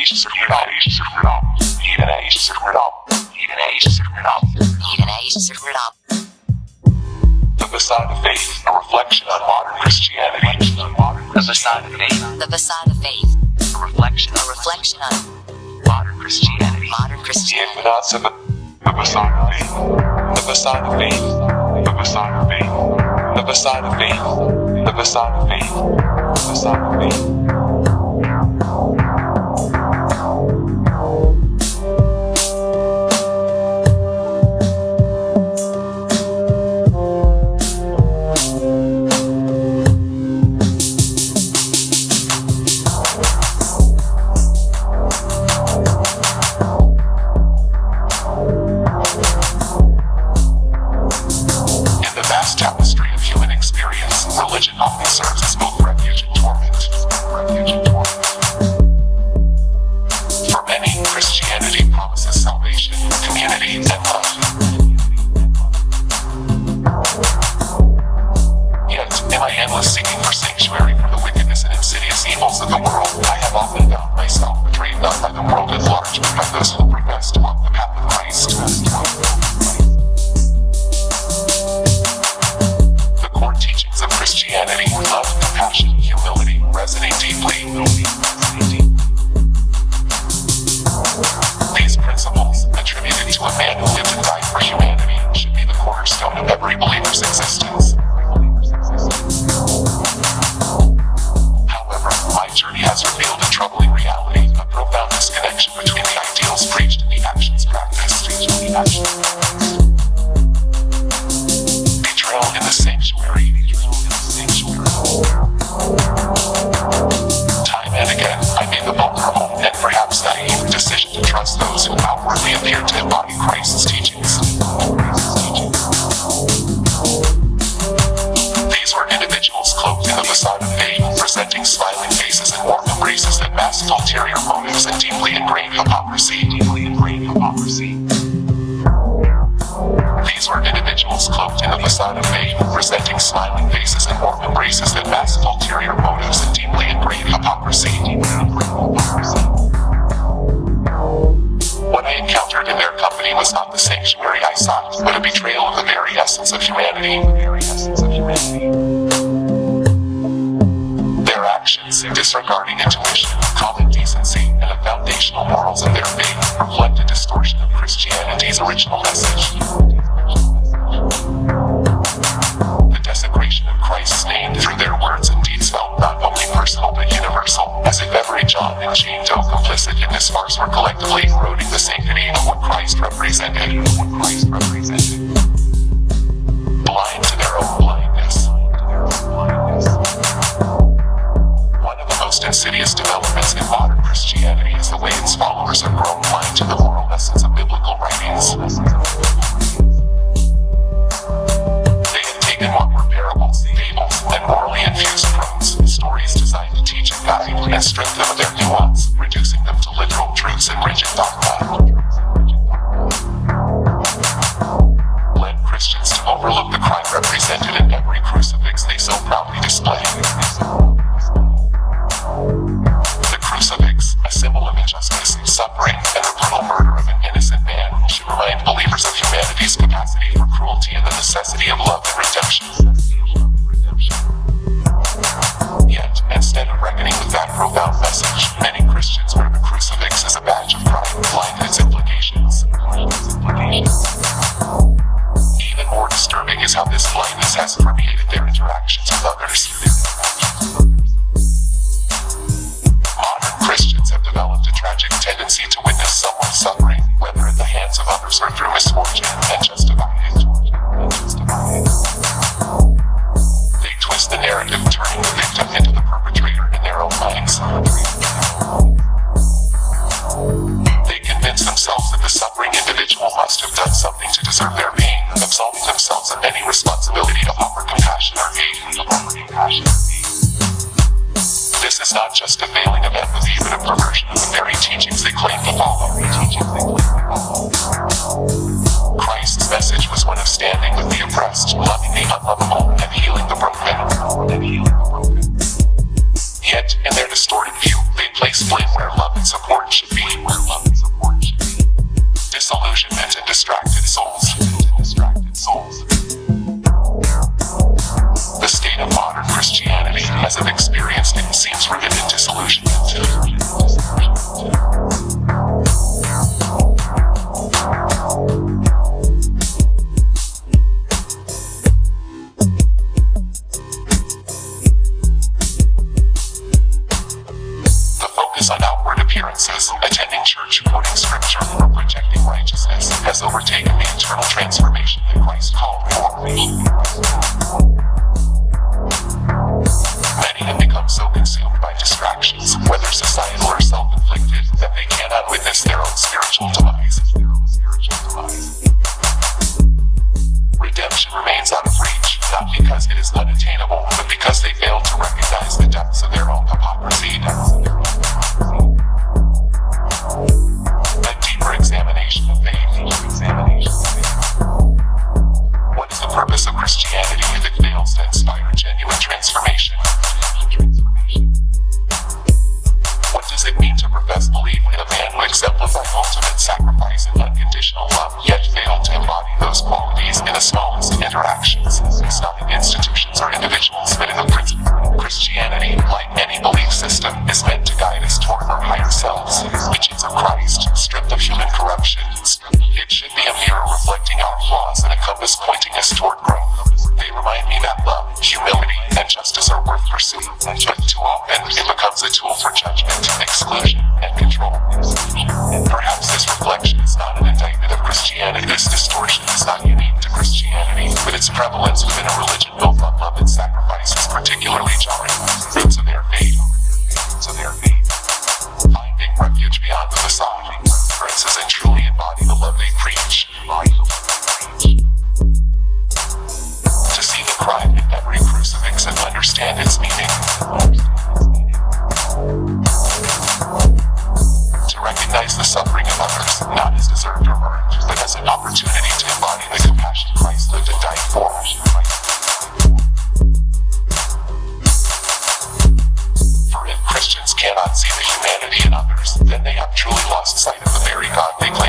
The Facade of Faith, a reflection on modern Christianity. The Facade of Faith. The Facade of Faith. A reflection on modern Christianity. modern The Christianity. equinox of the Facade of Faith. The Facade of Faith. The Facade of Faith. The Facade of Faith. The Facade of Faith. The Facade of Faith. Religion often serves as both refuge and torment. For many, Christianity promises salvation, community, and love. Yet, in my endless seeking for sanctuary from the wickedness and insidious evils of the world, I have often found myself betrayed not by the world at large, but by those who profess to walk the path of Christ. Christianity, love, compassion, humility resonate deeply. These principles, attributed to a man who lived and died for humanity, should be the cornerstone of every believer's existence. However, my journey has revealed a troubling reality, a profound disconnection between the ideals preached and the actions practiced. Betrayal in the sanctuary. Time and again, I made the vulnerable and perhaps naive decision to trust those who outwardly appeared to embody Christ's teachings. These were individuals cloaked in the facade of faith, presenting smiling faces and warm embraces that masked ulterior motives and deeply ingrained hypocrisy. These were individuals cloaked in the facade of faith, presenting smiling faces and warm embraces that masked ulterior motives and deeply ingrained hypocrisy. What I encountered in their company was not the sanctuary I sought, but a betrayal of the very essence of humanity. Their actions, disregarding intuition, common decency, and the foundational morals of their faith, reflect a distortion of Christianity's original message. The desecration of Christ's name through their words and deeds felt not only personal but universal, as if every John and Jane Doe complicit in this farce were collectively eroding the sanctity of what Christ represented. Blind to their own blindness. One of the most insidious developments in modern Christianity is the way its followers have grown blind to the moral essence of biblical writings. In what were parables, fables, and morally infused prose, stories designed to teach and guide and strip them of their nuance, reducing them to literal truths and rigid dogma. Led Christians to overlook the crime represented in every crucifix they so proudly display. The crucifix, a symbol of injustice, suffering, and the brutal murder of an innocent man, should remind believers of humanity's capacity for cruelty and the necessity of love and redemption. Yet, instead of reckoning with that profound message, many Christians wear the crucifix as a badge of pride, blind to its implications. Even more disturbing is how this blindness has permeated their interactions with others. Modern Christians have developed a tragic tendency to witness someone suffering, whether at the hands of others or through misfortune, and justify it. They twist the narrative, turning the victim into the perpetrator in their own minds. They convince themselves that the suffering individual must have done something to deserve their pain, absolving themselves of any responsibility to offer compassion or aid. This is not just a failing of empathy, but a perversion of the very teachings they claim to follow. Christ's message was one of standing with the oppressed, loving the unlovable, and healing the broken. Yet, in their distorted view, they place blame where love is and support should be. Disillusionment and distracted souls. The state of modern Christianity, as I've experienced it, seems rooted in disillusionment. On outward appearances, attending church, quoting scripture, or projecting righteousness has overtaken the internal transformation that Christ called for. Many have become so consumed by distractions, whether societal or self-inflicted, that they cannot witness their own spiritual demise. Redemption remains out of reach, not because it is unattainable, but because they fail to recognize the depths of their own hypocrisy. A deeper examination of faith. What is the purpose of Christianity if it fails to inspire genuine transformation? What does it mean to profess belief in a man who exemplifies ultimate sacrifice and unconditional love, yet fail to embody those qualities in the smallest interactions? It's not in institutions or individuals, but in the principle. Christianity, like any belief system, is meant to guide us toward our higher selves, teachings of Christ, stripped of human corruption. It should be a mirror reflecting our flaws and a compass pointing us toward growth. They remind me that love, humility, and justice are worth pursuing, but too often it becomes a tool for judgment, exclusion, and control. Perhaps this reflection is not an indictment of Christianity. This distortion is not unique to Christianity, but its prevalence within a religion built on love and sacrifice is particularly jarring. Roots of their faith. Finding refuge beyond the facade. Princes and truly embody the love they preach. To see the crime in every crucifix and understand its meaning. To recognize the suffering of others, not as deserved or earned, but as an opportunity to embody the compassion Christ lived and died for. For if Christians cannot see the humanity in others, then they have truly lost sight of the very God they claim